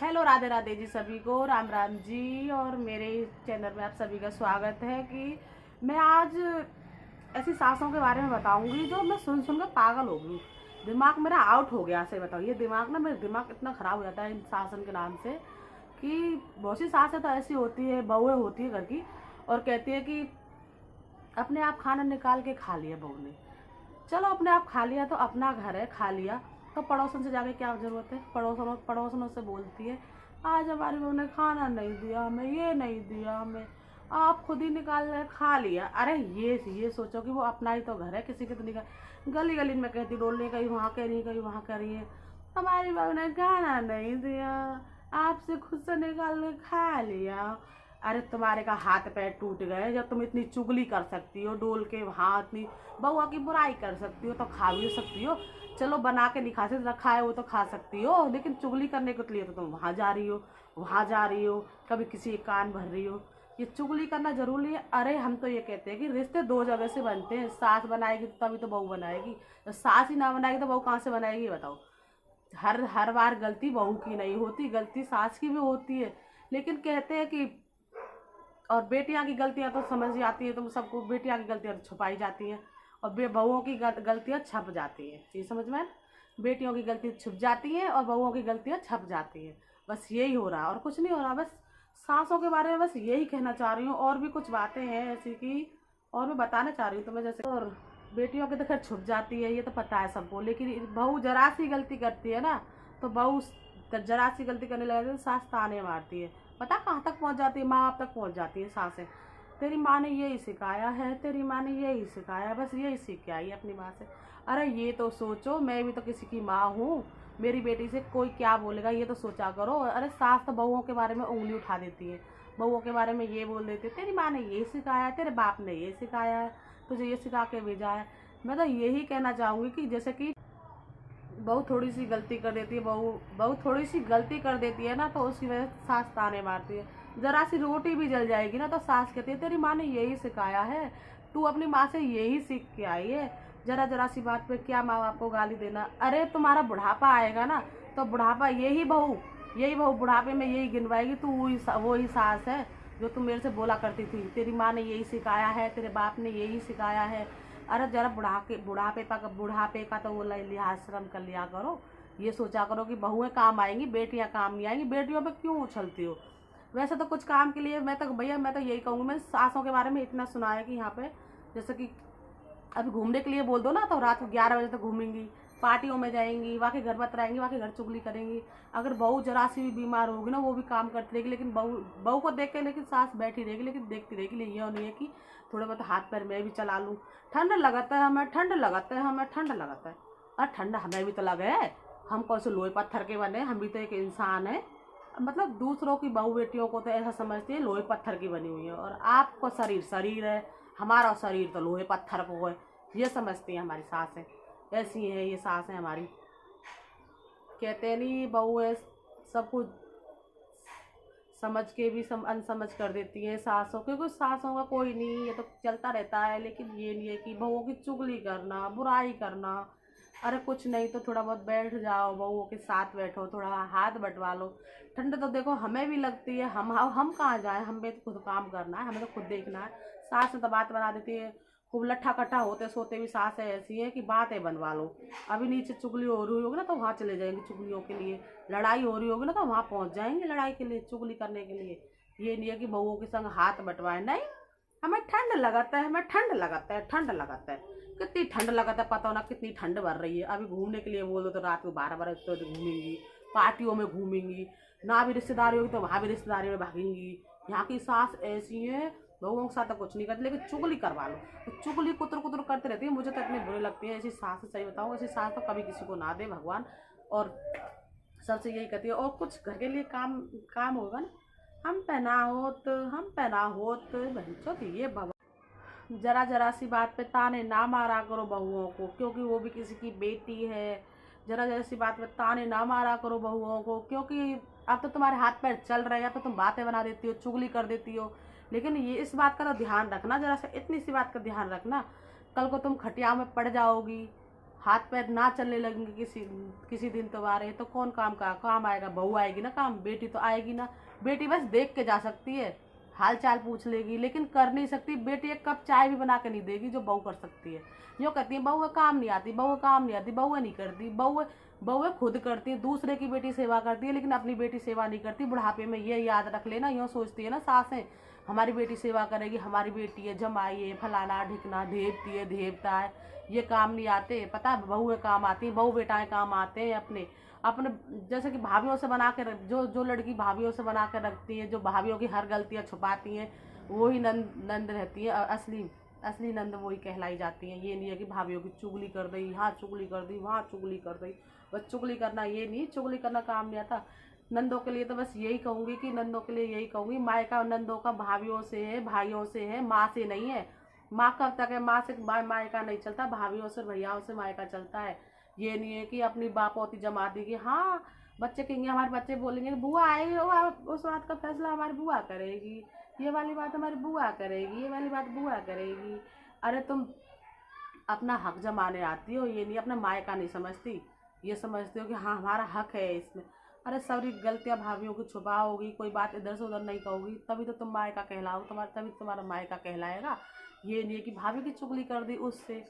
Hello, Radhe Radhe ji सभी को, राम राम जी। और मेरे चैनल में आप सभी का स्वागत है कि मैं आज ऐसी सांसों के बारे में बताऊंगी जो मैं सुन सुन कर पागल हो गई। दिमाग मेरा आउट हो गया से बताओ। ये दिमाग ना, मेरा दिमाग इतना ख़राब हो जाता है इन शासन के नाम से कि बहुत सी सांसें तो ऐसी होती है, बहुएं होती है घर की, और कहती है कि अपने आप खाना निकाल के खा लिया बहू ने। चलो, अपने आप खा लिया तो अपना घर है, खा लिया तो पड़ोसन से जाके क्या जरूरत है। पड़ोसनों से बोलती है आज हमारी बहू ने खाना नहीं दिया हमें, ये नहीं दिया हमें, आप खुद ही निकाल के खा लिया। अरे ये सोचो कि वो अपना ही तो घर है, किसी के तो निकाल। गली गली में कहती डोलने, कहीं वहाँ कह रही है, कहीं वहाँ कह रही है हमारी बहू ने खाना नहीं दिया, आपसे खुद से निकाल के खा लिया। अरे तुम्हारे का हाथ पैर टूट गए जब तुम इतनी चुगली कर सकती हो, डोल के वहाँ इतनी बउआ की बुराई कर सकती हो तो खा भी सकती हो। चलो, बना के नहीं खा सकती, रखा है वो तो खा सकती हो, लेकिन चुगली करने के लिए तो तुम वहाँ जा रही हो, वहाँ जा रही हो, कभी किसी के कान भर रही हो। ये चुगली करना जरूरी है? अरे हम तो ये कहते हैं कि रिश्ते दो जगह से बनते हैं। सास बनाएगी तभी तो बहू बनाएगी, तो सास ही ना बनाएगी तो बहू कहाँ से बनाएगी बताओ। हर हर बार गलती बहू की नहीं होती, गलती सास की भी होती है। लेकिन कहते हैं कि और बेटियां की गलतियां तो समझ जाती है, तो सबको बेटियां की गलतियां तो छुपाई जाती हैं, और बहुओं की गलतियां छप जाती हैं। ये समझ में? बेटियों की गलती छुप जाती हैं और बहुओं की गलतियां छप जाती हैं। बस यही हो रहा है और कुछ नहीं हो रहा। बस सासों के बारे में बस यही कहना चाह रही हूँ। और भी कुछ बातें हैं ऐसी कि और मैं बताना चाह रही हूँ तुम्हें, जैसे और बेटियों की तो खैर छुप जाती है, ये तो पता है सबको, लेकिन बहू जरा सी गलती करती है ना, तो बहू जरा सी गलती करने लगती है तो सास ताने मारती है। पता कहाँ तक पहुँच जाती है? माँ बाप तक पहुँच जाती है सासें। तेरी माँ ने यही सिखाया है, तेरी माँ ने यही सिखाया है, बस यही सीख के आई है अपनी माँ से। अरे ये तो सोचो, मैं भी तो किसी की माँ हूँ, मेरी बेटी से कोई क्या बोलेगा ये तो सोचा करो। अरे सास तो बहुओं के बारे में उंगली उठा देती है, बहुओं के बारे में ये बोल देती है तेरी माँ ने ये सिखाया है, तेरे बाप ने ये सिखाया है, तुझे ये सिखा के भेजा है। मैं तो यही कहना चाहूँगी कि जैसे कि बहू थोड़ी सी गलती कर देती है, बहू बहू थोड़ी सी गलती कर देती है ना, तो उसकी वजह से सास ताने मारती है। जरा सी रोटी भी जल जाएगी ना तो सास कहती है तेरी माँ ने यही सिखाया है, तू अपनी माँ से यही सीख के आई है, जरा जरा सी बात पे क्या माँ बाप को गाली देना। अरे तुम्हारा बुढ़ापा आएगा ना, तो बुढ़ापा यही बहू बुढ़ापे में यही गिनवाएगी तू वही सास है जो तुम मेरे से बोला करती थी तेरी माँ ने यही सिखाया है, तेरे बाप ने यही सिखाया है। अरे जरा बुढ़ापे का तो वो लिहाज शर्म कर लिया करो। ये सोचा करो कि बहुएं काम आएंगी, बेटियां काम नहीं आएंगी। बेटियों पे क्यों उछलती हो? वैसे तो कुछ काम के लिए मैं तो भैया, मैं तो यही कहूँगी, मैंने सासों के बारे में इतना सुना है कि यहाँ पे जैसे कि अभी घूमने के लिए बोल दो ना तो रात को 11 बजे तक घूमेंगी, पार्टियों में जाएंगी, वहाँ के घर मत रहेंगी, वहाँ के घर चुगली करेंगी। अगर बहू जरा सी भी बीमार होगी ना वो भी काम करती रहेगी, लेकिन बहू बहू को देख के लेकिन सास बैठी रहेगी, लेकिन देखती रहेगी। ये नहीं है कि थोड़े बहुत हाथ पैर मैं भी चला लूँ। ठंड लगाता है हमें, ठंड लगाता है हमें, ठंड लगाता है। और ठंड हमें भी तो लगे है, हम कौन से लोहे पत्थर के बने, हम भी तो एक इंसान है। मतलब दूसरों की बहू बेटियों को तो ऐसा समझती है लोहे पत्थर की बनी हुई है, और आपको शरीर शरीर है, हमारा शरीर तो लोहे पत्थर को है, ये समझती है हमारी सासें। ऐसी है ये सासें हमारी। कहते नहीं बहू है सब कुछ समझ के भी अनसमझ कर देती है सासों, क्योंकि सासों का कोई नहीं, ये तो चलता रहता है। लेकिन ये नहीं है कि बहुओं की चुगली करना, बुराई करना। अरे कुछ नहीं तो थोड़ा बहुत बैठ जाओ, बहुओं के साथ बैठो, थोड़ा हाथ बंटवा लो। ठंड तो देखो हमें भी लगती है, हम कहाँ जाएं, हमें तो खुद काम करना है, हमें तो खुद देखना है। सास ने तो बात बना देती है, खूब लट्ठा कट्ठा होते सोते भी सास ऐसी है कि बातें बनवा लो। अभी नीचे चुगली हो रही होगी ना तो वहाँ चले जाएंगे चुगलियों के लिए, लड़ाई हो रही होगी ना तो वहाँ पहुँच जाएंगे लड़ाई के लिए, चुगली करने के लिए। ये नहीं है कि बहुओं के संग हाथ बंटवाए, नहीं। हमें ठंड लगाता है, हमें ठंड लगाता है, ठंड लगाता है। कितनी ठंड लगाता है पता हो ना, कितनी ठंड बढ़ रही है। अभी घूमने के लिए बोल दो तो रात को 12 बजे तो घूमेंगी, पार्टियों में घूमेंगी, ना भी रिश्तेदारी होगी तो वहाँ भी रिश्तेदारी में भागेंगी। यहाँ की सास ऐसी है, लोगों के साथ तो कुछ नहीं करती, लेकिन चुगली करवा लो तो चुगली कुतर कुतर करते रहती है। मुझे तो इतनी बुरी लगती है ऐसी सास। सही बताऊँ, ऐसी सास तो कभी किसी को ना दे भगवान। और सबसे यही कहती है, और कुछ घर के लिए काम काम होगा ना, हम पहना होत बहनचोद ये भगवान। जरा जरा सी बात पे ताने ना मारा करो बहुओं को, क्योंकि वो भी किसी की बेटी है। जरा जरा सी बात पे ताने ना मारा करो बहुओं को, क्योंकि अब तो तुम्हारे हाथ पैर चल रहे हैं, अब तो तुम बातें बना देती हो, चुगली कर देती हो। लेकिन ये इस बात का तो ध्यान रखना, जरा सा इतनी सी बात का ध्यान रखना, कल को तुम खटिया में पड़ जाओगी, हाथ पैर ना चलने लगेंगे किसी दिन तुम्हारे, तो कौन काम आएगा? बहू आएगी ना काम, बेटी तो आएगी ना। बेटी बस देख के जा सकती है, हाल चाल पूछ लेगी, लेकिन कर नहीं सकती। बेटी एक कप चाय भी बना के नहीं देगी जो बहू कर सकती है। जो कहती है बहू काम नहीं आती, बहू काम नहीं आती, बहू नहीं करती। बहू खुद करती है, दूसरे की बेटी सेवा करती है, लेकिन अपनी बेटी सेवा नहीं करती। बुढ़ापे में ये याद रख लेना, यूँ सोचती है ना सासें, हमारी बेटी सेवा करेगी, हमारी बेटी है, जमाई है, फलाना ढिकना, देवती है, देवता है, ये काम नहीं आते। पता है बहुएं काम आती हैं, बहू बेटाएं काम आते हैं अपने अपने। जैसे कि भाभीियों से बना के जो लड़की भाभीियों से बना के रखती है, जो भाभीियों की हर गलतियाँ छुपाती हैं, वही नंद रहती है। असली नंद वही कहलाई जाती हैं। ये नहीं है कि भाभीियों की चुगली कर दी, यहाँ चुगली कर दी, वहाँ चुगली कर दी। बस चुगली करना ये नहीं, चुगली करना काम नहीं आता। नंदों के लिए तो बस यही कहूँगी कि नंदों के लिए यही कहूँगी, मायका नंदों का भाभीियों से है, भाइयों से है, माँ से नहीं है। माँ कब तक है? माँ से मायका नहीं चलता, भाभीियों से भैयाओं से मायका चलता है। ये नहीं है कि अपनी बापोती जमा दी कि हाँ बच्चे कहेंगे, हमारे बच्चे बोलेंगे बुआ आएगी, उस बात का फैसला हमारी बुआ करेगी, ये वाली बात हमारी बुआ करेगी, ये वाली बात बुआ करेगी। अरे तुम अपना हक जमाने आती हो, ये नहीं अपना मायका नहीं समझती। ये समझते हो कि हाँ हमारा हक है इसमें। अरे सारी गलतियाँ भाभीियों की छुपाओगी, कोई बात इधर से उधर नहीं कहोगी, तभी तो तुम मायका कहलाओ, तभी तुम्हारा मायका कहलाएगा। ये नहीं है कि भाभी की चुगली कर दी, उससे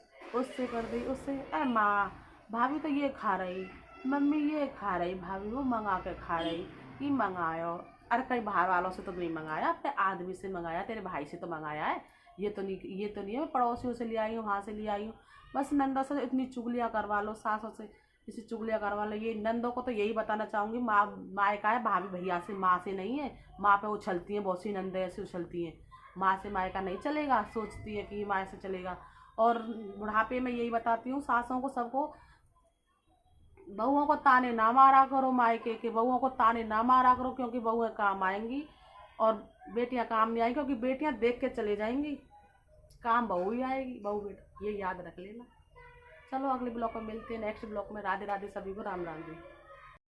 कर दी, उससे। अरे माँ भाभी तो ये खा रही, मम्मी ये खा रही, भाभी वो मंगा के खा रही, ये मंगायो। अरे कई बाहर वालों से तो नहीं मंगाया, अपने आदमी से मंगाया, तेरे भाई से तो मंगाया है। ये तो नहीं है मैं पड़ोसियों से ले आई हूँ, वहाँ से ले आई हूँ। बस नंदों से इतनी चुगलियाँ करवा लो, सासों से इसी चुगलियाँ करवा लो। ये नंदों को तो यही बताना चाहूँगी, मायका है भाभी भैया से, माँ से नहीं है। माँ पे उछलती हैं, बहुत सी नंदे ऐसे उछलती हैं। माँ से मायका नहीं चलेगा, सोचती है कि माँ से चलेगा। और बुढ़ापे में यही बताती हूँ सासों को, सबको, बहुओं को ताने ना मारा करो, मायके के बहुओं को ताने ना मारा करो, क्योंकि बहुएं काम आएंगी और बेटियां काम नहीं आएंगी, क्योंकि बेटियां देख के चले जाएंगी, काम बहू ही आएगी, बहू बेटा, ये याद रख लेना। चलो अगले ब्लॉग में मिलते हैं, नेक्स्ट ब्लॉग में। राधे राधे सभी को, राम राम जी।